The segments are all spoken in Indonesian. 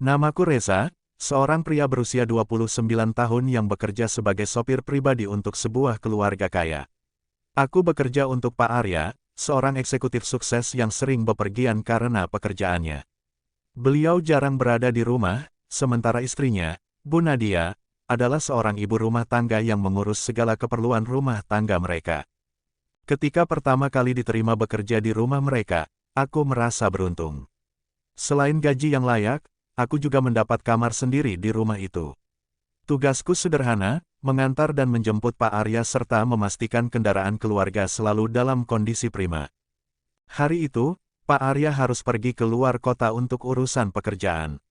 Namaku Reza, seorang pria berusia 29 tahun yang bekerja sebagai sopir pribadi untuk sebuah keluarga kaya. Aku bekerja untuk Pak Arya, seorang eksekutif sukses yang sering bepergian karena pekerjaannya. Beliau jarang berada di rumah, sementara istrinya, Bu Nadia, adalah seorang ibu rumah tangga yang mengurus segala keperluan rumah tangga mereka. Ketika pertama kali diterima bekerja di rumah mereka, aku merasa beruntung. Selain gaji yang layak, aku juga mendapat kamar sendiri di rumah itu. Tugasku sederhana, mengantar dan menjemput Pak Arya serta memastikan kendaraan keluarga selalu dalam kondisi prima. Hari itu, Pak Arya harus pergi ke luar kota untuk urusan pekerjaan.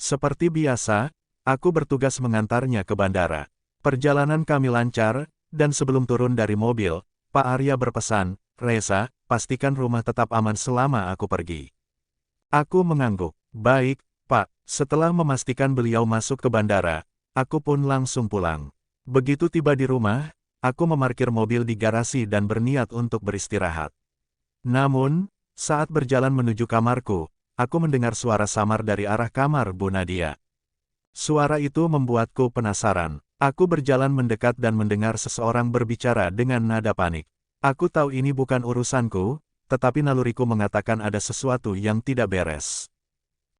Seperti biasa, aku bertugas mengantarnya ke bandara. Perjalanan kami lancar, dan sebelum turun dari mobil, Pak Arya berpesan, "Reza, pastikan rumah tetap aman selama aku pergi." Aku mengangguk. "Baik, Pak." Setelah memastikan beliau masuk ke bandara, aku pun langsung pulang. Begitu tiba di rumah, aku memarkir mobil di garasi dan berniat untuk beristirahat. Namun, saat berjalan menuju kamarku, aku mendengar suara samar dari arah kamar Bu Nadia. Suara itu membuatku penasaran. Aku berjalan mendekat dan mendengar seseorang berbicara dengan nada panik. Aku tahu ini bukan urusanku, tetapi naluriku mengatakan ada sesuatu yang tidak beres.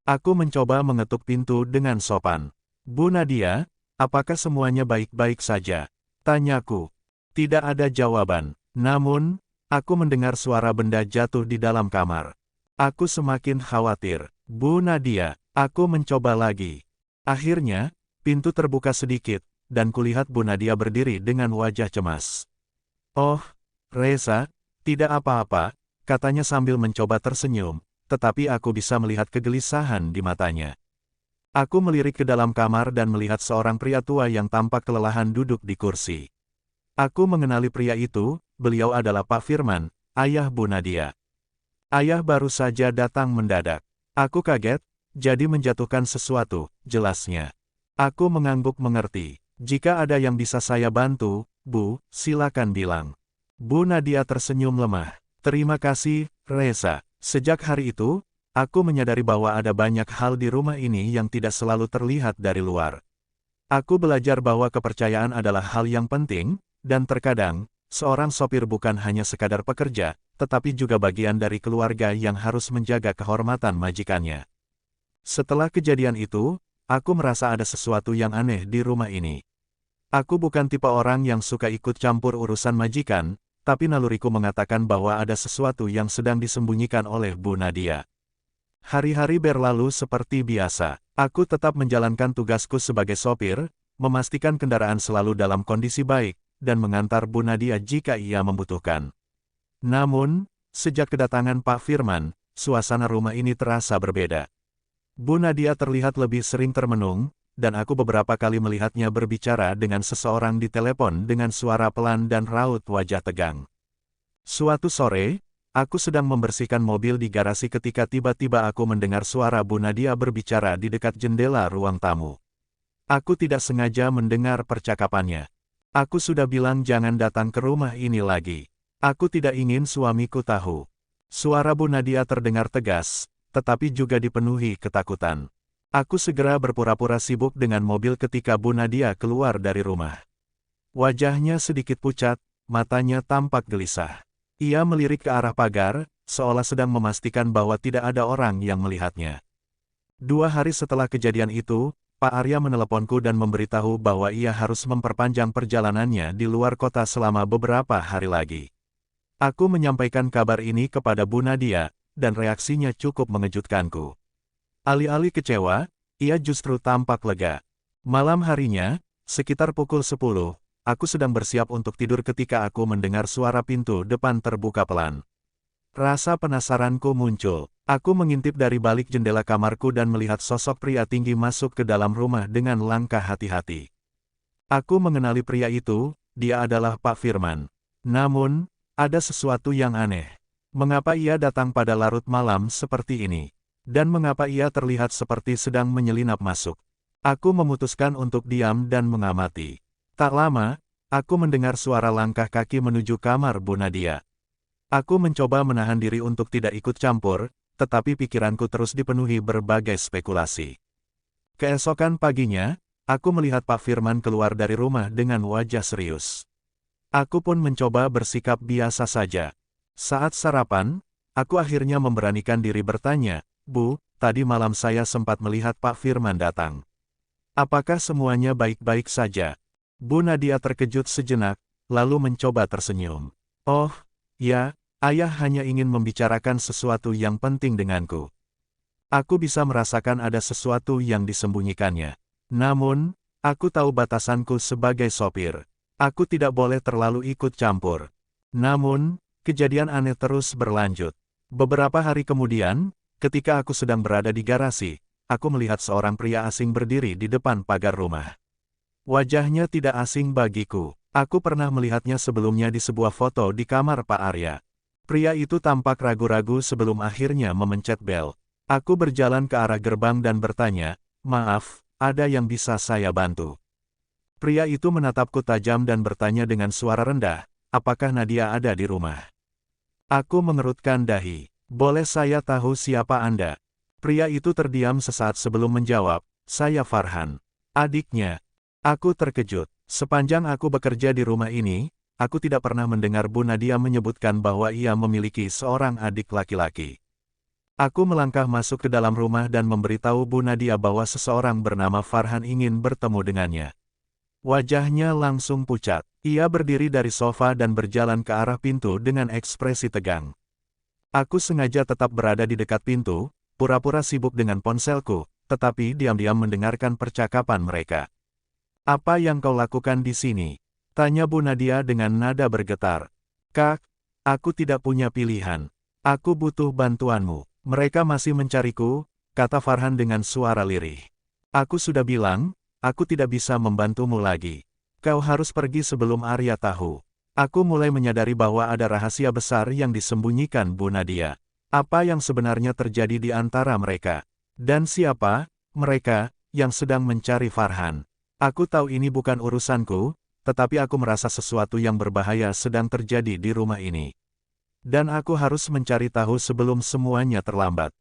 Aku mencoba mengetuk pintu dengan sopan. "Bu Nadia, apakah semuanya baik-baik saja?" tanyaku. Tidak ada jawaban. Namun, aku mendengar suara benda jatuh di dalam kamar. Aku semakin khawatir. "Bu Nadia," aku mencoba lagi. Akhirnya, pintu terbuka sedikit, dan kulihat Bu Nadia berdiri dengan wajah cemas. "Oh, Reza, tidak apa-apa," katanya sambil mencoba tersenyum. Tetapi aku bisa melihat kegelisahan di matanya. Aku melirik ke dalam kamar dan melihat seorang pria tua yang tampak kelelahan duduk di kursi. Aku mengenali pria itu, beliau adalah Pak Firman, ayah Bu Nadia. Ayah baru saja datang mendadak. Aku kaget, jadi menjatuhkan sesuatu, jelasnya. Aku mengangguk mengerti. "Jika ada yang bisa saya bantu, Bu, silakan bilang." Bu Nadia tersenyum lemah. "Terima kasih, Reza." Sejak hari itu, aku menyadari bahwa ada banyak hal di rumah ini yang tidak selalu terlihat dari luar. Aku belajar bahwa kepercayaan adalah hal yang penting, dan terkadang, seorang sopir bukan hanya sekadar pekerja, tetapi juga bagian dari keluarga yang harus menjaga kehormatan majikannya. Setelah kejadian itu, aku merasa ada sesuatu yang aneh di rumah ini. Aku bukan tipe orang yang suka ikut campur urusan majikan, tapi naluriku mengatakan bahwa ada sesuatu yang sedang disembunyikan oleh Bu Nadia. Hari-hari berlalu seperti biasa. Aku tetap menjalankan tugasku sebagai sopir, memastikan kendaraan selalu dalam kondisi baik, dan mengantar Bu Nadia jika ia membutuhkan. Namun, sejak kedatangan Pak Firman, suasana rumah ini terasa berbeda. Bu Nadia terlihat lebih sering termenung, dan aku beberapa kali melihatnya berbicara dengan seseorang di telepon dengan suara pelan dan raut wajah tegang. Suatu sore, aku sedang membersihkan mobil di garasi ketika tiba-tiba aku mendengar suara Bu Nadia berbicara di dekat jendela ruang tamu. Aku tidak sengaja mendengar percakapannya. "Aku sudah bilang jangan datang ke rumah ini lagi. Aku tidak ingin suamiku tahu." Suara Bu Nadia terdengar tegas, tetapi juga dipenuhi ketakutan. Aku segera berpura-pura sibuk dengan mobil ketika Bu Nadia keluar dari rumah. Wajahnya sedikit pucat, matanya tampak gelisah. Ia melirik ke arah pagar, seolah sedang memastikan bahwa tidak ada orang yang melihatnya. 2 hari setelah kejadian itu, Pak Arya meneleponku dan memberitahu bahwa ia harus memperpanjang perjalanannya di luar kota selama beberapa hari lagi. Aku menyampaikan kabar ini kepada Bu Nadia, dan reaksinya cukup mengejutkanku. Alih-alih kecewa, ia justru tampak lega. Malam harinya, sekitar pukul 10, aku sedang bersiap untuk tidur ketika aku mendengar suara pintu depan terbuka pelan. Rasa penasaranku muncul. Aku mengintip dari balik jendela kamarku dan melihat sosok pria tinggi masuk ke dalam rumah dengan langkah hati-hati. Aku mengenali pria itu, dia adalah Pak Firman. Namun, ada sesuatu yang aneh. Mengapa ia datang pada larut malam seperti ini? Dan mengapa ia terlihat seperti sedang menyelinap masuk? Aku memutuskan untuk diam dan mengamati. Tak lama, aku mendengar suara langkah kaki menuju kamar Bu Nadia. Aku mencoba menahan diri untuk tidak ikut campur, tetapi pikiranku terus dipenuhi berbagai spekulasi. Keesokan paginya, aku melihat Pak Firman keluar dari rumah dengan wajah serius. Aku pun mencoba bersikap biasa saja. Saat sarapan, aku akhirnya memberanikan diri bertanya, "Bu, tadi malam saya sempat melihat Pak Firman datang. Apakah semuanya baik-baik saja?" Bu Nadia terkejut sejenak, lalu mencoba tersenyum. "Oh, ya, ayah hanya ingin membicarakan sesuatu yang penting denganku." Aku bisa merasakan ada sesuatu yang disembunyikannya. Namun, aku tahu batasanku sebagai sopir. Aku tidak boleh terlalu ikut campur. Namun, kejadian aneh terus berlanjut. Beberapa hari kemudian, ketika aku sedang berada di garasi, aku melihat seorang pria asing berdiri di depan pagar rumah. Wajahnya tidak asing bagiku. Aku pernah melihatnya sebelumnya di sebuah foto di kamar Pak Arya. Pria itu tampak ragu-ragu sebelum akhirnya memencet bel. Aku berjalan ke arah gerbang dan bertanya, "Maaf, ada yang bisa saya bantu?" Pria itu menatapku tajam dan bertanya dengan suara rendah, "Apakah Nadia ada di rumah?" Aku mengerutkan dahi. "Boleh saya tahu siapa Anda?" Pria itu terdiam sesaat sebelum menjawab, "Saya Farhan, adiknya." Aku terkejut. Sepanjang aku bekerja di rumah ini, aku tidak pernah mendengar Bu Nadia menyebutkan bahwa ia memiliki seorang adik laki-laki. Aku melangkah masuk ke dalam rumah dan memberitahu Bu Nadia bahwa seseorang bernama Farhan ingin bertemu dengannya. Wajahnya langsung pucat. Ia berdiri dari sofa dan berjalan ke arah pintu dengan ekspresi tegang. Aku sengaja tetap berada di dekat pintu, pura-pura sibuk dengan ponselku, tetapi diam-diam mendengarkan percakapan mereka. "Apa yang kau lakukan di sini?" tanya Bu Nadia dengan nada bergetar. "Kak, aku tidak punya pilihan. Aku butuh bantuanmu. Mereka masih mencariku," kata Farhan dengan suara lirih. "Aku sudah bilang, aku tidak bisa membantumu lagi. Kau harus pergi sebelum Arya tahu." Aku mulai menyadari bahwa ada rahasia besar yang disembunyikan Bu Nadia. Apa yang sebenarnya terjadi di antara mereka? Dan siapa mereka yang sedang mencari Farhan? Aku tahu ini bukan urusanku, tetapi aku merasa sesuatu yang berbahaya sedang terjadi di rumah ini. Dan aku harus mencari tahu sebelum semuanya terlambat.